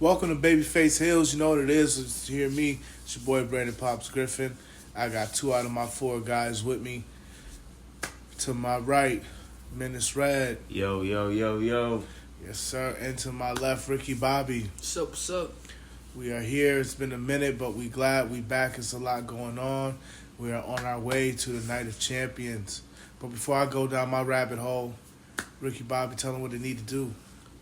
Welcome to Babyface Hills. You know what it is. It's to hear me. It's your boy Brandon Pops Griffin. I got two out of my four guys with me. To my right, Menace Red. Yo, yo, yo, yo. Yes, sir. And to my left, Ricky Bobby. Sup. We are here. It's been a minute, but we glad we back. It's a lot going on. We are on our way to the Night of Champions. But before I go down my rabbit hole, Ricky Bobby, tell them what they need to do.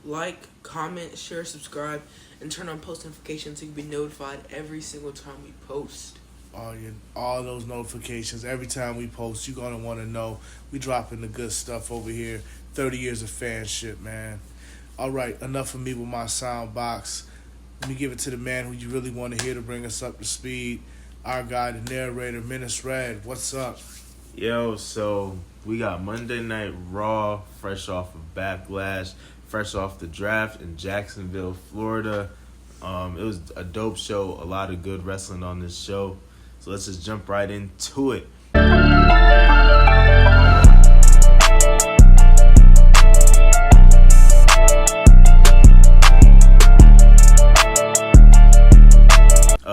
Like, comment, share, subscribe, and turn on post notifications so you can be notified every single time we post. All those notifications. Every time we post, you're going to want to know. We dropping the good stuff over here. 30 years of fanship, man. All right, enough of me with my sound box. Let me give it to the man who you really want to hear to bring us up to speed. Our guy, the narrator, Menace Red. What's up? Yo, so we got Monday Night Raw, fresh off of Backlash, fresh off the draft in Jacksonville, Florida. It was a dope show, a lot of good wrestling on this show. So let's just jump right into it.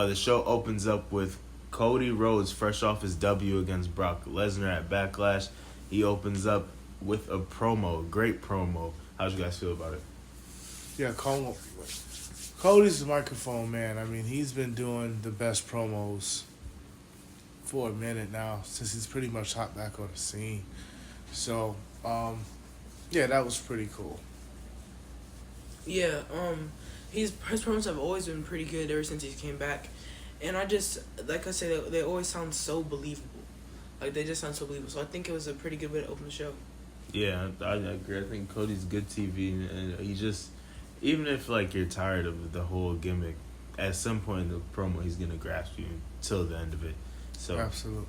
The show opens up with Cody Rhodes fresh off his W against Brock Lesnar at Backlash. He opens up with a promo, great promo. How'd you guys feel about it? Yeah, Cody's the microphone man. I mean, he's been doing the best promos for a minute now since he's pretty much hot back on the scene. So, yeah, that was pretty cool. Yeah, his promos have always been pretty good ever since he came back. And I just, like I said, they always sound so believable. Like, they just sound so believable. So I think it was a pretty good way to open the show. Yeah, I agree. I think Cody's good TV, and he just, even if, like, you're tired of the whole gimmick, at some point in the promo, he's going to grasp you until the end of it. So Absolutely.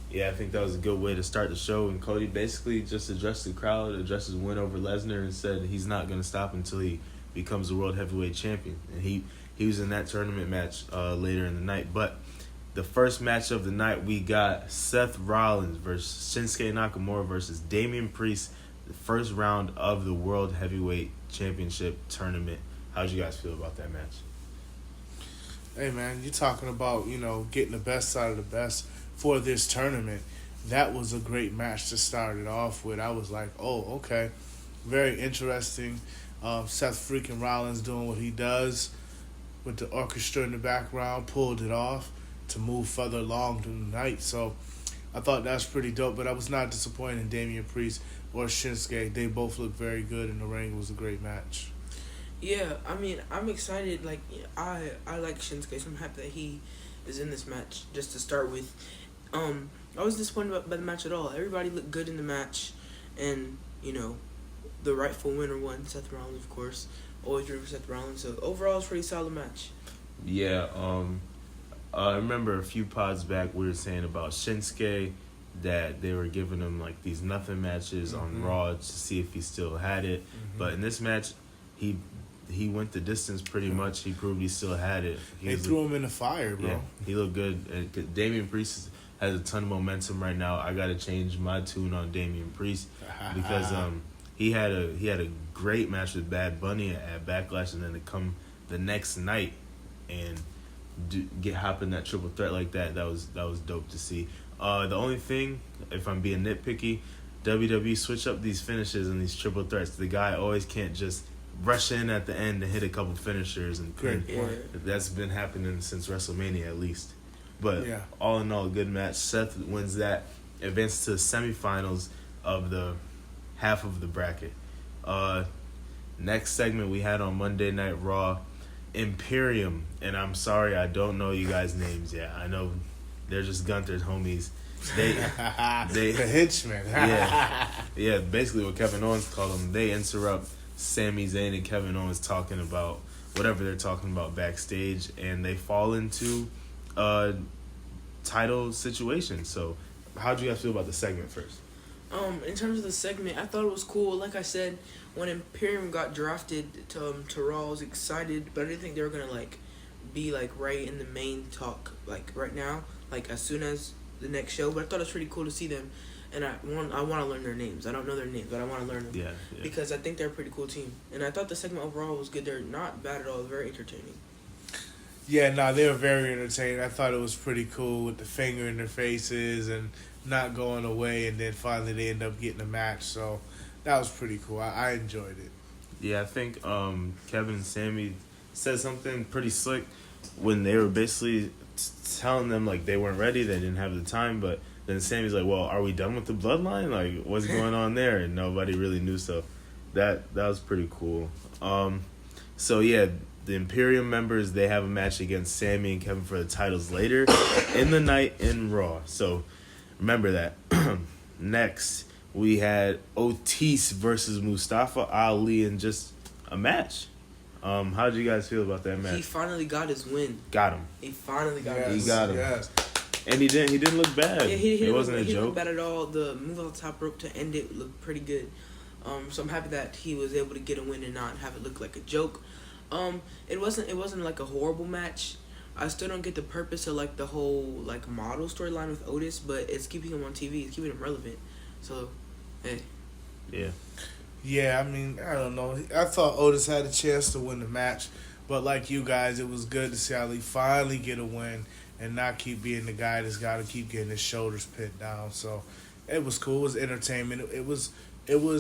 Yeah, I think that was a good way to start the show. And Cody basically just addressed the crowd, addressed his win over Lesnar, and said he's not going to stop until he becomes the World Heavyweight Champion. And he was in that tournament match later in the night. But the first match of the night, we got Seth Rollins versus Shinsuke Nakamura versus Damian Priest, the first round of the World Heavyweight Championship tournament. How'd you guys feel about that match? Hey, man, you're talking about, getting the best out of the best for this tournament. That was a great match to start it off with. I was like, oh, okay. Very interesting. Seth freaking Rollins doing what he does with the orchestra in the background, pulled it off to move further along to the night. So I thought that was pretty dope, but I was not disappointed in Damian Priest or Shinsuke. They both looked very good in the ring. It was a great match. Yeah, I mean, I'm excited. Like, I like Shinsuke, so I'm happy that he is in this match, just to start with. I was disappointed by the match at all. Everybody looked good in the match, and, the rightful winner won, Seth Rollins, of course. Always root for Seth Rollins. So overall, it's a pretty solid match. Yeah, I remember a few pods back we were saying about Shinsuke that they were giving him like these nothing matches on Raw to see if he still had it. But in this match, he went the distance pretty much. He proved he still had it. They threw him in the fire, bro. Yeah, he looked good. Damian Priest has a ton of momentum right now. I got to change my tune on Damian Priest because he had a great match with Bad Bunny at Backlash, and then to come the next night and hop in that triple threat like that was dope to see. The only thing, if I'm being nitpicky, WWE switch up these finishes and these triple threats. The guy always can't just rush in at the end and hit a couple finishers and pin. That's been happening since WrestleMania at least. But all in all, good match. Seth wins that, advances to the semifinals of the half of the bracket. Next segment we had on Monday Night Raw, Imperium, and I'm sorry I don't know you guys' names yet. I know they're just Gunther's homies. They the henchmen. yeah. Basically what Kevin Owens called them. They interrupt Sami Zayn and Kevin Owens talking about whatever they're talking about backstage, and they fall into a title situation. So, how'd you guys feel about the segment first? In terms of the segment, I thought it was cool. Like I said, when Imperium got drafted to Raw, I was excited, but I didn't think they were gonna be right in the main talk right now, as soon as the next show. But I thought it was pretty cool to see them, and I want to learn their names. I don't know their names, but I want to learn them. Yeah. Because I think they're a pretty cool team, and I thought the segment overall was good. They're not bad at all. Very entertaining. Yeah, no, they were very entertaining. I thought it was pretty cool with the finger in their faces and not going away, and then finally they end up getting a match. So that was pretty cool. I enjoyed it. Yeah, I think Kevin and Sammy said something pretty slick when they were basically telling them like they weren't ready, they didn't have the time, but then Sammy's like, "Well, are we done with the bloodline? Like, what's going on there?" And nobody really knew, so that was pretty cool. So yeah, the Imperium members, they have a match against Sammy and Kevin for the titles later in the night in Raw. So remember that. Next, we had Otis versus Mustafa Ali in just a match. How did you guys feel about that match? He finally got his win. Got him. He finally got Yes, his He got him. Yes. And he didn't look bad. Yeah, he it wasn't look, a he joke. looked bad at all. The move on the top rope to end it looked pretty good. So I'm happy that he was able to get a win and not have it look like a joke. It wasn't like a horrible match. I still don't get the purpose of like the whole like model storyline with Otis, but it's keeping him on TV. It's keeping him relevant. So, hey. Yeah. Yeah, I mean, I don't know. I thought Otis had a chance to win the match, but like you guys, it was good to see Ali finally get a win and not keep being the guy that's got to keep getting his shoulders pinned down. So it was cool. It was entertainment. It was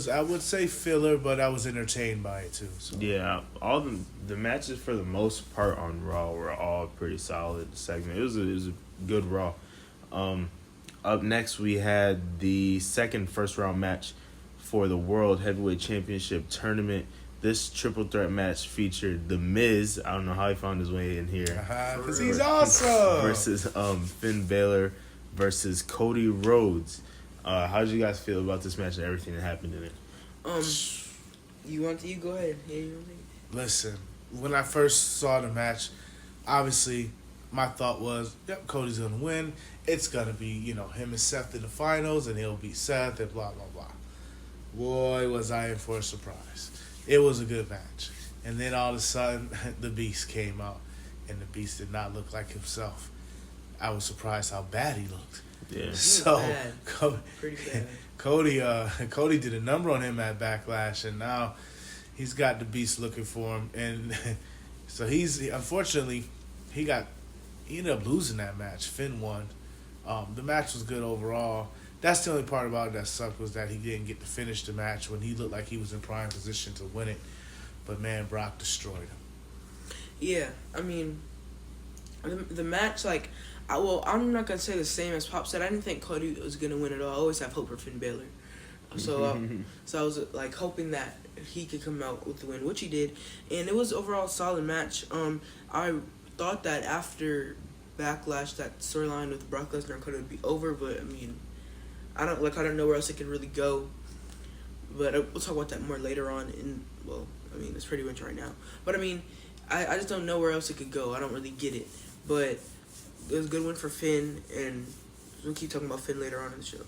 I would say filler, but I was entertained by it too. So. Yeah, all the matches for the most part on Raw were all pretty solid segment. It was a good Raw. Up next we had the second first round match for the World Heavyweight Championship tournament. This triple threat match featured The Miz. I don't know how he found his way in here. Because he's awesome. Versus Finn Balor versus Cody Rhodes. How did you guys feel about this match and everything that happened in it? You go ahead. Yeah, you want to take it? Listen, when I first saw the match, obviously my thought was, yep, Cody's going to win. It's going to be, him and Seth in the finals, and he'll beat Seth and blah, blah, blah. Boy, was I in for a surprise. It was a good match. And then all of a sudden, the Beast came out, and the Beast did not look like himself. I was surprised how bad he looked. Yeah. So, Pretty bad. Cody did a number on him at Backlash, and now he's got the Beast looking for him. And so unfortunately, he ended up losing that match. Finn won. The match was good overall. That's the only part about it that sucked, was that he didn't get to finish the match when he looked like he was in prime position to win it. But man, Brock destroyed him. Yeah, I mean, the match, like, I'm not gonna say the same as Pop said. I didn't think Cody was gonna win at all. I always have hope for Finn Balor. So, so I was like hoping that he could come out with the win, which he did, and it was overall a solid match. I thought that after Backlash, that storyline with Brock Lesnar and Cody would be over, but I mean, I don't know where else it could really go. But we'll talk about that more later on. It's pretty much right now. But I mean, I just don't know where else it could go. I don't really get it. But it was a good one for Finn, and we'll keep talking about Finn later on in the show.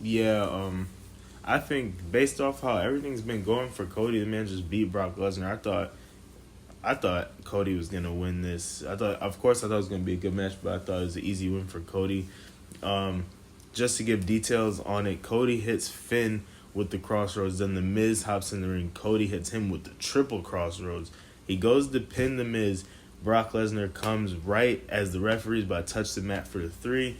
Yeah, I think based off how everything's been going for Cody, the man just beat Brock Lesnar. I thought Cody was gonna win this. I thought it was gonna be a good match, but I thought it was an easy win for Cody. Just to give details on it, Cody hits Finn with the crossroads, then the Miz hops in the ring. Cody hits him with the triple crossroads. He goes to pin the Miz. Brock Lesnar comes right as the referee's about to touch the mat for the 3,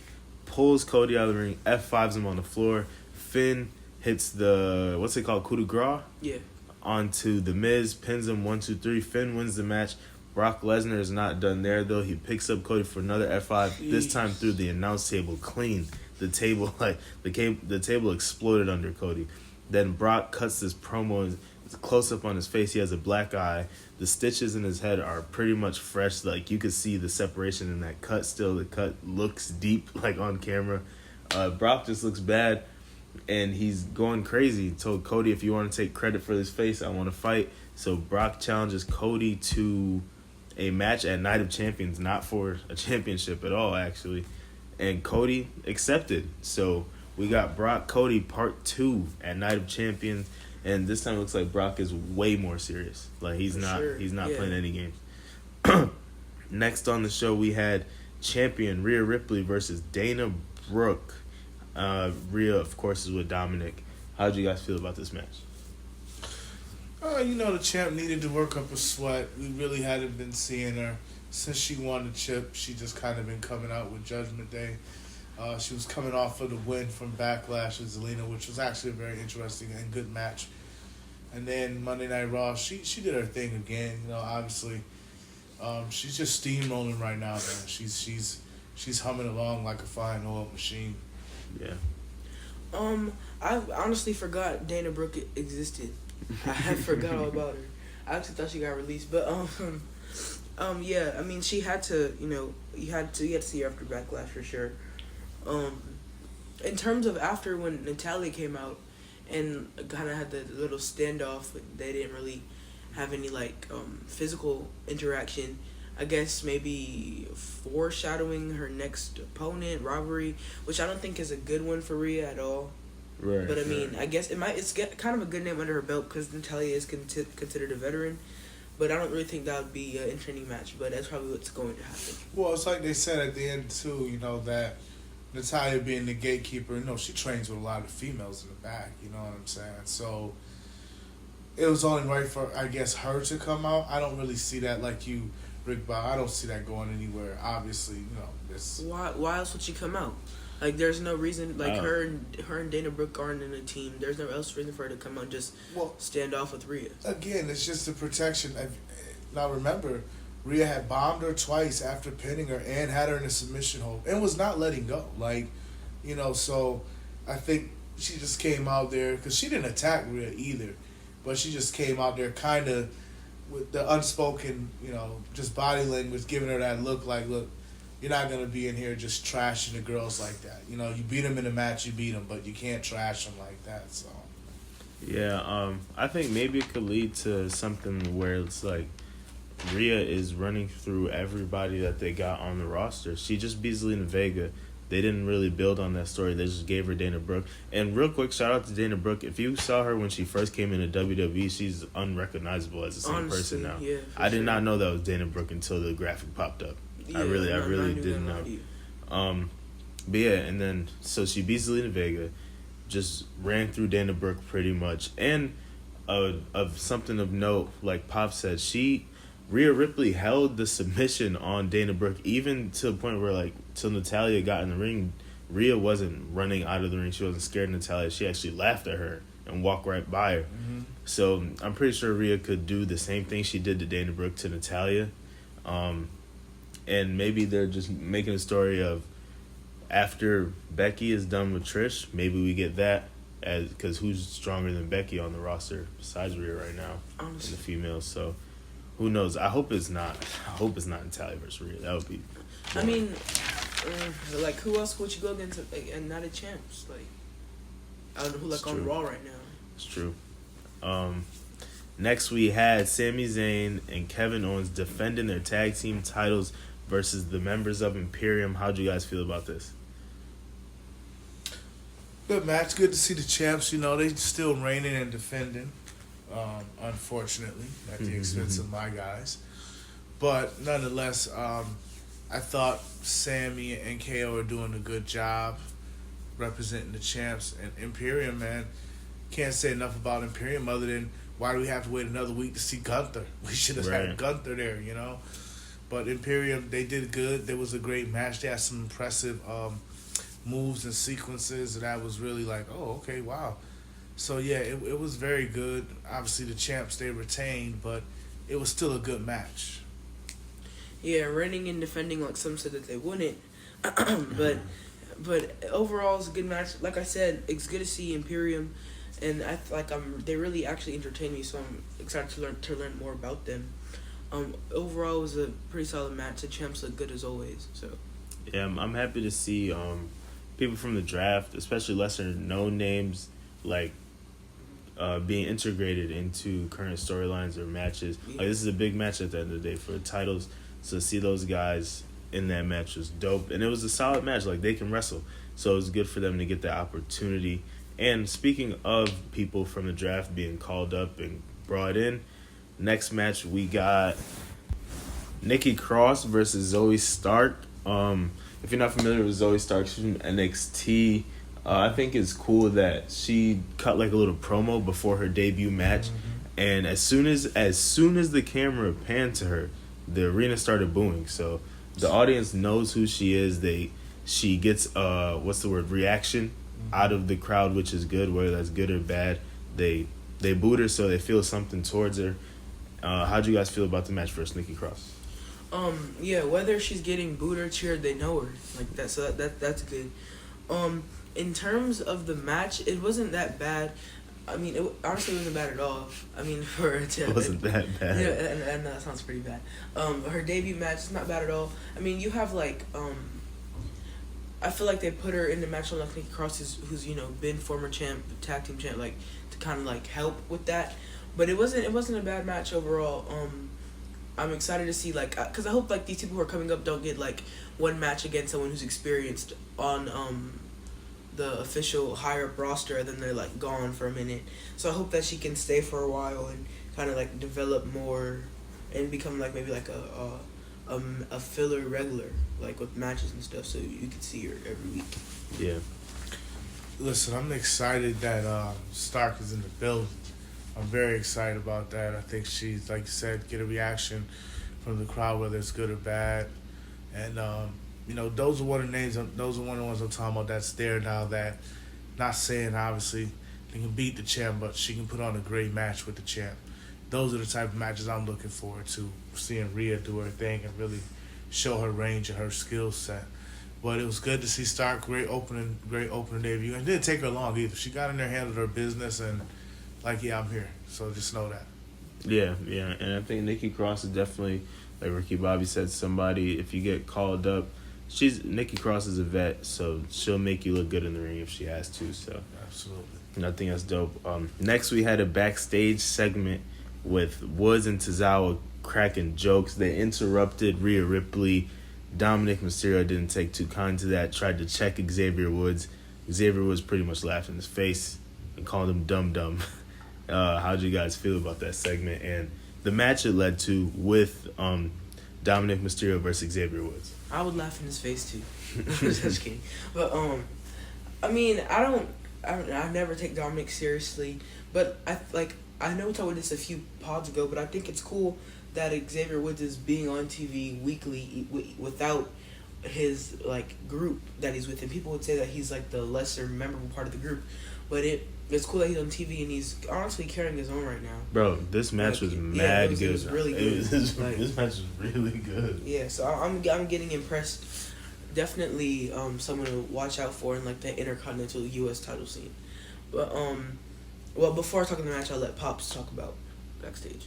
pulls Cody out of the ring, F5s him on the floor. Finn hits the, what's it called, coup de grace? Yeah. Onto the Miz, pins him 1, 2, 3. Finn wins the match. Brock Lesnar is not done there though. He picks up Cody for another F5. This time through the announce table, clean. The table, the table exploded under Cody. Then Brock cuts this promo. It's a close up on his face. He has a black eye. The stitches in his head are pretty much fresh. Like, you could see the separation in that cut still. The cut looks deep, like, on camera. Brock just looks bad, and he's going crazy. He told Cody, if you want to take credit for this face, I want to fight. So Brock challenges Cody to a match at Night of Champions, not for a championship at all, actually. And Cody accepted. So we got Brock Cody Part 2 at Night of Champions. And this time it looks like Brock is way more serious. Like, he's not playing any games. Next on the show, we had champion Rhea Ripley versus Dana Brooke. Rhea, of course, is with Dominic. How do you guys feel about this match? The champ needed to work up a sweat. We really hadn't been seeing her since she won the chip. She just kind of been coming out with Judgment Day. She was coming off of the win from Backlash with Zelina, which was actually a very interesting and good match. And then Monday Night Raw, she did her thing again. Obviously, she's just steamrolling right now, man. She's humming along like a fine oil machine. Yeah. I honestly forgot Dana Brooke existed. I forgot all about her. I actually thought she got released, but yeah. I mean, she had to. You had to see her after Backlash for sure. In terms of after when Natalya came out and kind of had the little standoff, they didn't really have any physical interaction. I guess maybe foreshadowing her next opponent, rivalry, which I don't think is a good one for Rhea at all. Right. But I mean, I guess it's kind of a good name under her belt because Natalya is considered a veteran. But I don't really think that would be an interesting match. But that's probably what's going to happen. Well, it's like they said at the end too. That Natalya being the gatekeeper, she trains with a lot of females in the back. You know what I'm saying? So it was only right for, I guess, her to come out. I don't really see that like you, Rick Bob. I don't see that going anywhere. Obviously, this. Why else would she come out? There's no reason. Her and Dana Brooke aren't in a team. There's no else reason for her to come out and just stand off with Rhea. Again, it's just the protection. Now remember, Rhea had bombed her twice after pinning her and had her in a submission hold and was not letting go. So I think she just came out there because she didn't attack Rhea either, but she just came out there kind of with the unspoken, just body language, giving her that look look, you're not going to be in here just trashing the girls like that. You beat them in a match, you beat them, but you can't trash them like that. So, yeah, I think maybe it could lead to something where it's like Rhea is running through everybody that they got on the roster. She just beat Zelina Vega. They didn't really build on that story. They just gave her Dana Brooke. And real quick, shout out to Dana Brooke. If you saw her when she first came into WWE, she's unrecognizable as the same person now. Yeah, I did not know that was Dana Brooke until the graphic popped up. Yeah, I really didn't know. But yeah, and then so she beat Zelina Vega, just ran through Dana Brooke pretty much, and of something of note, like Pop said, Rhea Ripley held the submission on Dana Brooke even to the point where till Natalya got in the ring, Rhea wasn't running out of the ring. She wasn't scared of Natalya. She actually laughed at her and walked right by her. Mm-hmm. So I'm pretty sure Rhea could do the same thing she did to Dana Brooke to Natalya. And maybe they're just making a story of after Becky is done with Trish, maybe we get that because who's stronger than Becky on the roster besides Rhea right now in the females? So who knows? I hope it's not. Natalya versus Rhea. That would be. I mean, who else would you go against and not a champs? I don't know who on Raw right now. It's true. Next we had Sami Zayn and Kevin Owens defending their tag team titles versus the members of Imperium. How'd you guys feel about this? Good match. Good to see the champs. They still reigning and defending. Unfortunately, at the expense of my guys. But nonetheless, I thought Sammy and KO are doing a good job representing the champs. And Imperium, man, can't say enough about Imperium other than why do we have to wait another week to see Gunther? We should have had Gunther there, But Imperium, they did good. There was a great match. They had some impressive moves and sequences, and that was really okay, wow. So, yeah, it was very good. Obviously, the champs, they retained, but it was still a good match. Yeah, reigning and defending like some said that they wouldn't. but overall, it's a good match. Like I said, it's good to see Imperium, and they really actually entertain me, so I'm excited to learn more about them. Overall, it was a pretty solid match. The champs look good as always. So, yeah, I'm happy to see people from the draft, especially lesser known names, being integrated into current storylines or matches. Yeah. This is a big match at the end of the day for the titles. So to see those guys in that match was dope, and it was a solid match. They can wrestle, so it was good for them to get the opportunity. And speaking of people from the draft being called up and brought in, next match we got Nikki Cross versus Zoe Stark. If you're not familiar with Zoe Stark, she's from NXT. I think it's cool that she cut like a little promo before her debut match, and as soon as the camera panned to her, the arena started booing. So the audience knows who she is. She gets reaction out of the crowd, which is good, whether that's good or bad. They booed her, so they feel something towards her. How'd you guys feel about the match versus Nikki Cross? Yeah, whether she's getting booed or cheered, they know her like that. So that's good. In terms of the match, it wasn't that bad. I mean, honestly, it wasn't bad at all. I mean, It wasn't that bad. Yeah, and that sounds pretty bad. Her debut match is not bad at all. I mean, you have like I feel like they put her in the match on like Nikki Cross, who's been former champ, tag team champ, like to kind of like help with that. But it wasn't a bad match overall. I'm excited to see because I hope like these people who are coming up don't get like one match against someone who's experienced on the official higher up roster, and then they're like gone for a minute. So I hope that she can stay for a while and kind of like develop more and become like maybe like a filler regular, like with matches and stuff, so you can see her every week. Yeah. Listen, I'm excited that Stark is in the building. I'm very excited about that. I think she's, like you said, get a reaction from the crowd, whether it's good or bad. And those are one of the names. Those are one of the ones I'm talking about. That's there now. That, not saying obviously they can beat the champ, but she can put on a great match with the champ. Those are the type of matches I'm looking forward to, seeing Rhea do her thing and really show her range and her skill set. But it was good to see Stark, great opening debut. And it didn't take her long either. She got in there, handled her business, and I'm here. So just know that. Yeah. And I think Nikki Cross is definitely, like Ricky Bobby said, somebody, if you get called up, Nikki Cross is a vet, so she'll make you look good in the ring if she has to. So absolutely. And I think that's dope. Next, we had a backstage segment with Woods and Tozawa cracking jokes. They interrupted Rhea Ripley. Dominic Mysterio didn't take too kind to that. Tried to check Xavier Woods. Xavier Woods pretty much laughed in his face and called him dumb. How'd you guys feel about that segment and the match it led to with Dominic Mysterio versus Xavier Woods? I would laugh in his face too. Just kidding. But I mean, I never take Dominic seriously, but I know we talked about this a few pods ago, but I think it's cool that Xavier Woods is being on TV weekly without his group that he's with. And people would say that he's like the lesser memorable part of the group, but it's cool that he's on TV and he's honestly carrying his own right now. Bro, this match was mad good. It was really good. This match was really good. Yeah, so I'm getting impressed. Definitely someone to watch out for in the Intercontinental U.S. title scene. But well, before I talk about the match, I'll let Pops talk about backstage.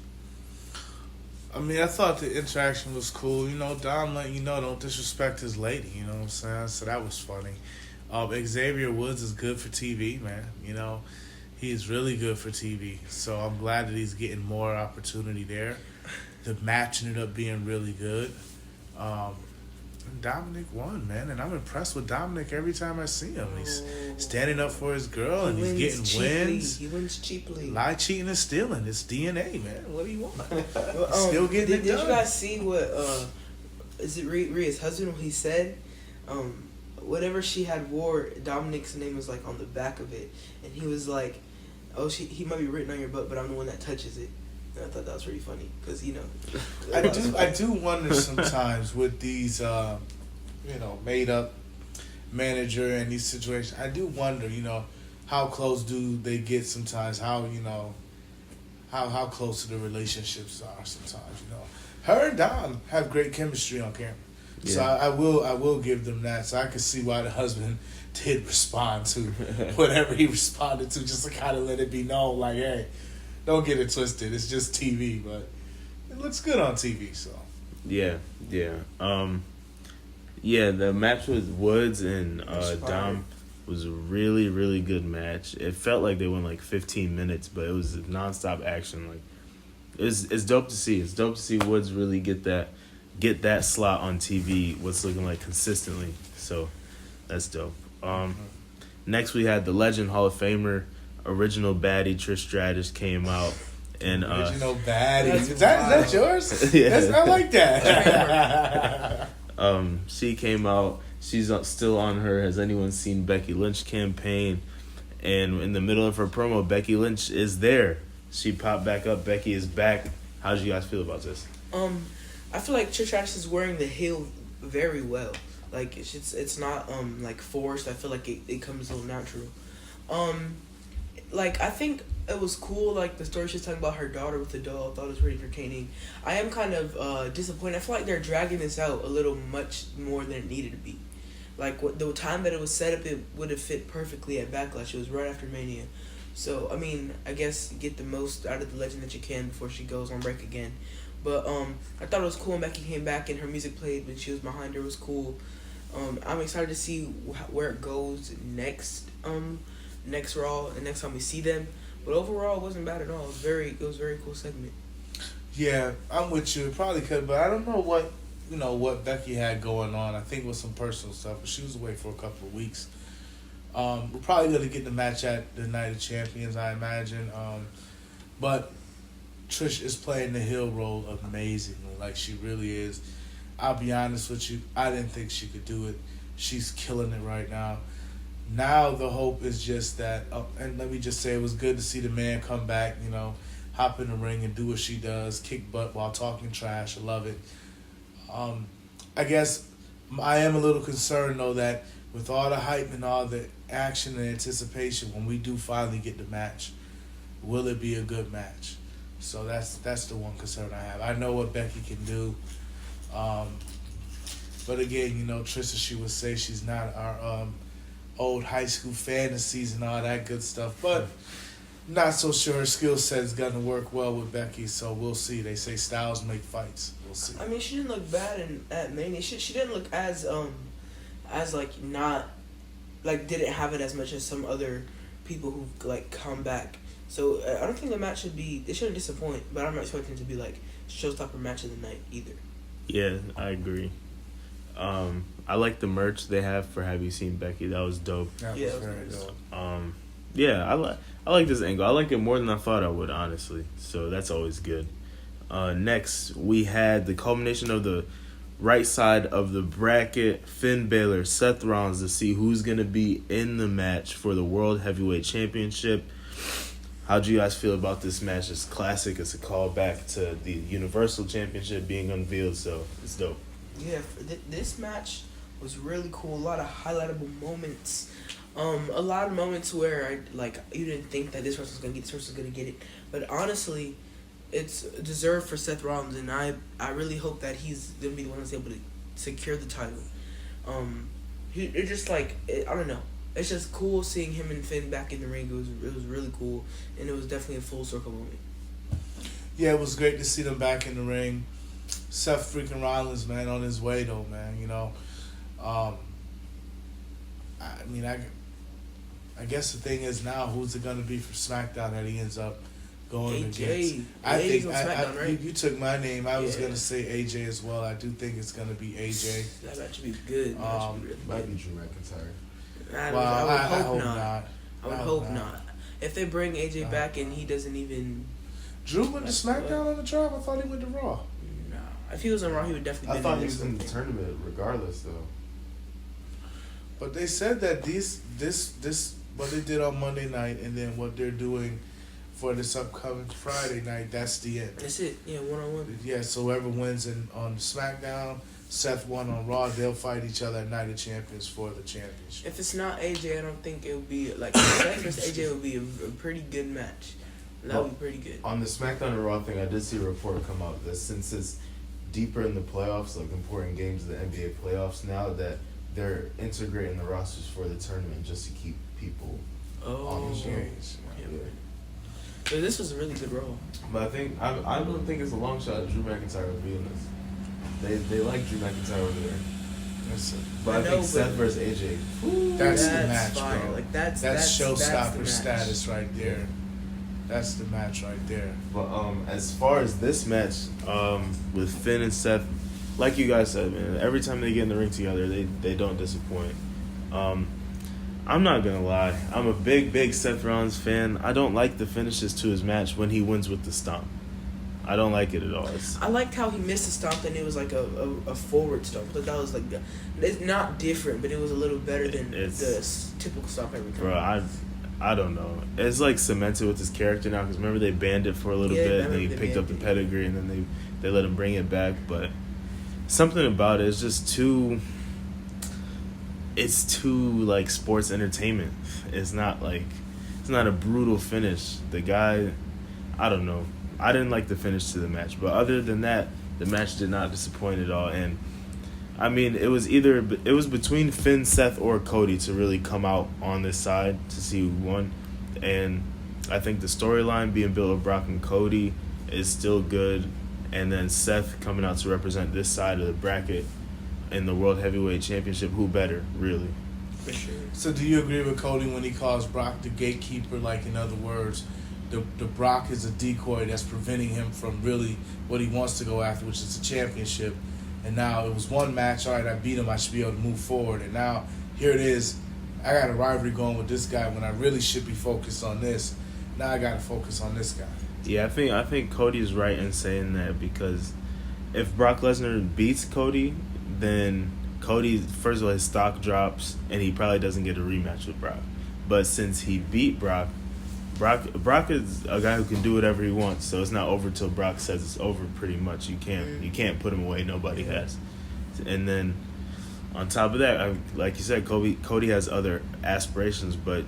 I mean, I thought the interaction was cool. Dom letting don't disrespect his lady. You know what I'm saying? So that was funny. Xavier Woods is good for TV, man. He's really good for TV. So I'm glad that he's getting more opportunity there. The match ended up being really good. Dominic won, man, and I'm impressed with Dominic every time I see him. He's standing up for his girl, and he's getting wins. He wins cheaply. Lie, cheating, and stealing. It's DNA, man. What do you want? Well, Still getting it done. Did you guys see what, is it Rhea's husband, what he said? Whatever she had wore, Dominic's name was on the back of it, and he was like, "Oh, he might be written on your butt, but I'm the one that touches it." And I thought that was pretty funny because I do wonder sometimes with these made up manager and these situations. I do wonder how close do they get sometimes? How how close to the relationships are sometimes. Her and Dom have great chemistry on camera. Yeah. So I will give them that. So I can see why the husband did respond to whatever he responded to, just to kind of let it be known, hey, don't get it twisted. It's just TV, but it looks good on TV. So yeah. The match with Woods and Dom was a really, really good match. It felt like they went 15 minutes, but it was nonstop action. It's dope to see. It's dope to see Woods really get that slot on TV, what's looking like consistently. So that's dope. Next we had the Legend Hall of Famer, original baddie Trish Stratus came out. And original baddie. Is that yours? Yeah. I like that. She came out. She's still on her Has Anyone Seen Becky Lynch campaign. And in the middle of her promo, Becky Lynch is there. She popped back up. Becky is back. How do you guys feel about this? I feel like Trish Stratus is wearing the heel very well. Like it's not like forced. I feel like it comes a little natural. Like I think it was cool. Like the story she's talking about her daughter with the doll. I thought it was pretty entertaining. I am kind of disappointed. I feel like they're dragging this out a little much more than it needed to be. Like the time that it was set up, it would have fit perfectly at Backlash. It was right after Mania. So I mean, I guess get the most out of the legend that you can before she goes on break again. But I thought it was cool when Becky came back and her music played when she was behind her. It was cool. I'm excited to see where it goes next. Next Raw and next time we see them. But overall, it wasn't bad at all. It was a very cool segment. Yeah, I'm with you. It probably could, but I don't know what Becky had going on. I think it was some personal stuff, but she was away for a couple of weeks. We're probably going to get the match at the Night of Champions, I imagine. But Trish is playing the heel role amazingly. Like, she really is. I'll be honest with you, I didn't think she could do it. She's killing it right now. Now the hope is just that, and let me just say, it was good to see the man come back, hop in the ring and do what she does, kick butt while talking trash. I love it. I guess I am a little concerned, though, that with all the hype and all the action and anticipation, when we do finally get the match, will it be a good match? So that's the one concern I have. I know what Becky can do. But again, Trista, she would say she's not our old high school fantasies and all that good stuff. But not so sure her skill set is going to work well with Becky, so we'll see. They say styles make fights. We'll see. I mean, she didn't look bad at Mania. She didn't look as like not like didn't have it as much as some other people who like come back. So I don't think the match it shouldn't disappoint, but I'm not expecting it to be like showstopper match of the night either. Yeah, I agree. I like the merch they have for Have You Seen Becky. That was dope. That was very dope. Yeah, I like this angle. I like it more than I thought I would, honestly. So that's always good. Next, we had the culmination of the right side of the bracket. Finn Balor, Seth Rollins to see who's going to be in the match for the World Heavyweight Championship. How do you guys feel about this match? It's classic. It's a callback to the Universal Championship being unveiled, so it's dope. Yeah, this match was really cool. A lot of highlightable moments. A lot of moments where you didn't think that this person's gonna get it, but honestly, it's deserved for Seth Rollins, and I really hope that he's gonna be the one that's able to secure the title. It's just I don't know. It's just cool seeing him and Finn back in the ring. It was really cool, and it was definitely a full circle moment. Yeah, it was great to see them back in the ring. Seth freaking Rollins, man, on his way though, man. I guess the thing is now, who's it gonna be for SmackDown that he ends up going against? I think right? you took my name. I was gonna say AJ as well. I do think it's gonna be AJ. That match should be good. Might be Drew McIntyre. I would hope not. I would hope not. not. If they bring AJ back and he doesn't even... Drew went to SmackDown on the trial? I thought he went to Raw. No. If he was on Raw, he would definitely I thought he was in the tournament regardless, though. But they said that this what they did on Monday night and then what they're doing for this upcoming Friday night, that's the end. That's it. Yeah, one-on-one. Yeah, so whoever wins on SmackDown, Seth won on Raw, they'll fight each other at Night of Champions for the championship. If it's not AJ, I don't think it would be... Seth versus AJ would be a pretty good match. That would be pretty good. On the SmackDown and Raw thing, I did see a report come out that since it's deeper in the playoffs, like important games of the NBA playoffs now, that they're integrating the rosters for the tournament just to keep people on the show. Yeah. So this was a really good role. But I don't think it's a long shot Drew McIntyre would be in this. They like Drew McIntyre over there. But I think Seth versus AJ. That's the match, fire. bro. That's showstopper the status right there. That's the match right there. But as far as this match, with Finn and Seth, like you guys said, man, every time they get in the ring together, they don't disappoint. I'm not gonna lie, I'm a big Seth Rollins fan. I don't like the finishes to his match when he wins with the stomp. I don't like it at all. I liked how he missed a stomp and it was like a forward stomp. That was like it's not different, but it was a little better than the typical stomp every time. Bro, I don't know. It's like cemented with his character now because remember they banned it for a little bit and then he picked up the pedigree and then they let him bring it back. But something about it is just too. It's too like sports entertainment. It's not a brutal finish. The guy, I don't know. I didn't like the finish to the match, but other than that, the match did not disappoint at all. And I mean, it was between Finn, Seth, or Cody to really come out on this side to see who won. And I think the storyline being built of Brock and Cody is still good. And then Seth coming out to represent this side of the bracket in the World Heavyweight Championship. Who better, really? For sure. So do you agree with Cody when he calls Brock the gatekeeper? Like, in other words, the Brock is a decoy that's preventing him from really what he wants to go after, which is a championship. And now it was one match. All right, I beat him. I should be able to move forward. And now here it is. I got a rivalry going with this guy when I really should be focused on this. Now I got to focus on this guy. Yeah, I think Cody's right in saying that because if Brock Lesnar beats Cody, then Cody, first of all, his stock drops and he probably doesn't get a rematch with Brock. But since he beat Brock is a guy who can do whatever he wants, so it's not over till Brock says it's over. Pretty much, you can't put him away. Nobody has. And then on top of that, like you said, Cody has other aspirations, but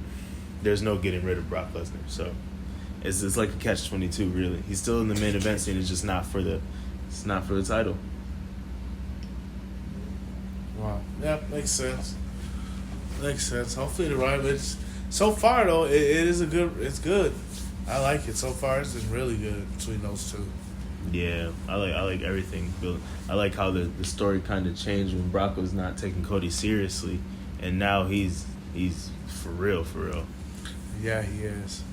there's no getting rid of Brock Lesnar. So it's like a catch-22. Really, he's still in the main event scene. It's just not for the title. Wow. Yeah, makes sense. Hopefully the rivalry. So far though, it's good. I like it. So far it's been really good between those two. Yeah, I like everything. I like how the story kind of changed when Brock was not taking Cody seriously, and now he's for real. Yeah, he is.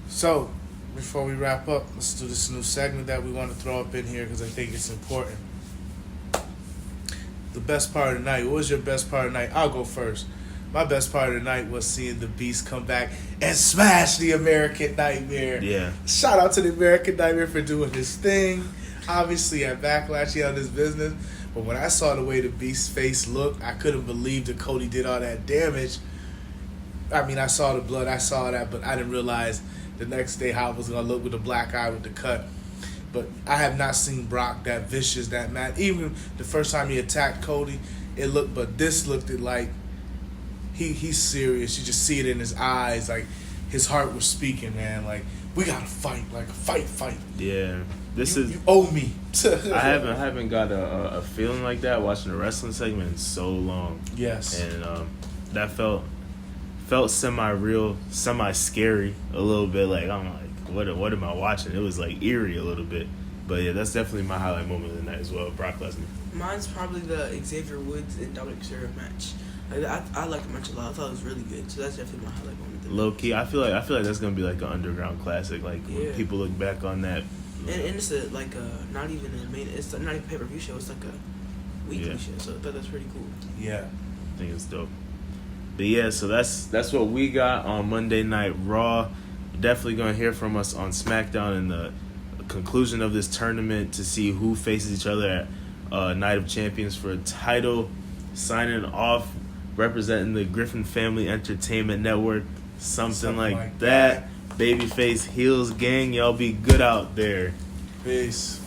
So before we wrap up, let's do this new segment that we want to throw up in here because I think it's important. The best part of the night. What was your best part of the night? I'll go first. My best part of the night was seeing the Beast come back and smash the American Nightmare. Yeah. Shout out to the American Nightmare for doing his thing. Obviously, at Backlash, he had his business. But when I saw the way the Beast's face looked, I couldn't believe that Cody did all that damage. I mean, I saw the blood, I saw that, but I didn't realize the next day how it was going to look with the black eye with the cut. But I have not seen Brock that vicious, that mad. Even the first time he attacked Cody, but this looked like he's serious. You just see it in his eyes, like his heart was speaking, man. Like, we gotta fight, like a fight. Yeah, you owe me. I haven't got a feeling like that watching a wrestling segment in so long. Yes, and that felt semi-real, semi-scary a little bit. Like I'm like, what am I watching? It was like eerie a little bit. But yeah, that's definitely my highlight moment of the night as well. Brock Lesnar. Mine's probably the Xavier Woods and Dominic Mysterio match. I liked the match a lot. I thought it was really good. So that's definitely my highlight moment. Low key, I feel like that's gonna be like an underground classic. Like when people look back on that. And it's not even a main. It's not even a pay-per-view show. It's like a weekly show. So I thought that's pretty cool. Yeah, I think it's dope. But yeah, so that's what we got on Monday Night Raw. Definitely gonna hear from us on SmackDown in the conclusion of this tournament to see who faces each other at Night of Champions for a title. Signing off, representing the Griffin Family Entertainment Network, something like that. Babyface Heels gang, y'all be good out there. Peace.